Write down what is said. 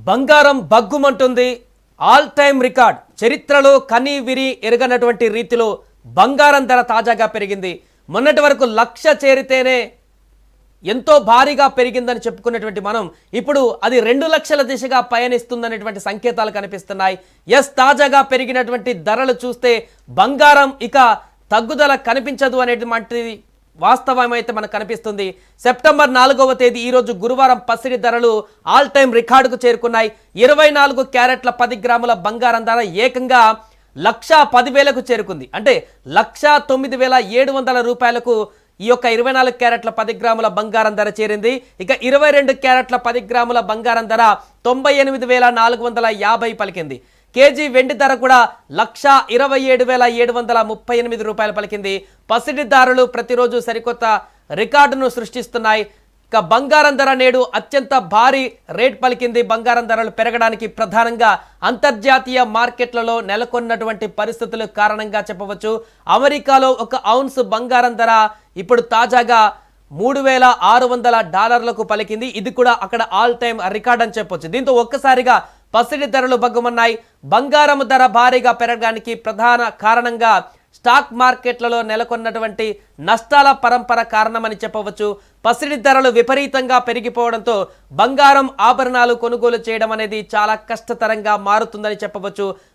బంగారం బగ్గుమంటుంది. All time record. చరిత్రలో కనీ విరి ఎరగనటువంటి రీతిలో బంగారం ధర తాజాగా పెరిగింది. మొన్నటి వరకు 1,00,000 చేరితేనే ఎంతో భారీగా పెరిగిందని చెప్పుకున్నటువంటి మనం ఇప్పుడు అది 2 లక్షల దిశగా పయనిస్తుందనేటువంటి సంకేతాలు కనిపిస్తున్నాయి. తాజాగా పెరిగినటువంటి ధరలు చూస్తే బంగారం ఇక తగ్గుదల కనిపించదు అనేటువంటి వాస్తవం అయితే మనకు కనిపిస్తుంది. సెప్టెంబర్ 4వ తేదీ ఈ రోజు గురువారం పసిడి ధరలు ఆల్ టైమ్ రికార్డుకు చేరుకున్నాయి. 24 క్యారెట్ల 10 గ్రాముల బంగారం ధర ఏకంగా 1,10,000కు చేరుకుంది. అంటే 1,09,700 రూపాయలకు ఈ యొక్క 24 క్యారెట్ల 10 గ్రాముల బంగారం ధర చేరింది. ఇక 22 క్యారెట్ల 10 గ్రాముల బంగారం ధర 98,450 పలికింది. కేజీ వెండి ధర కూడా 1,27,738 రూపాయలు పలికింది. పసిడిదారులు ప్రతిరోజు సరికొత్త రికార్డును సృష్టిస్తున్నాయి. ఇక బంగారం ధర నేడు అత్యంత భారీ రేట్ పలికింది. బంగారం ధరలు పెరగడానికి ప్రధానంగా అంతర్జాతీయ మార్కెట్లలో నెలకొన్నటువంటి పరిస్థితుల కారణంగా చెప్పవచ్చు. అమెరికాలో ఒక ఔన్స్ బంగారం ధర ఇప్పుడు తాజాగా $3,600లకు పలికింది. ఇది కూడా అక్కడ ఆల్ టైమ్ రికార్డ్ అని చెప్పొచ్చు. దీంతో ఒక్కసారిగా పసిడి ధరలు బగ్గుమన్నాయి. బంగారం ధర భారీగా పెరగడానికి ప్రధాన కారణంగా స్టాక్ మార్కెట్లలో నెలకొన్నటువంటి నష్టాల పరంపర కారణమని చెప్పవచ్చు. పసిడి ధరలు విపరీతంగా పెరిగిపోవడంతో బంగారం ఆభరణాలు కొనుగోలు చేయడం అనేది చాలా కష్టతరంగా మారుతుందని చెప్పవచ్చు.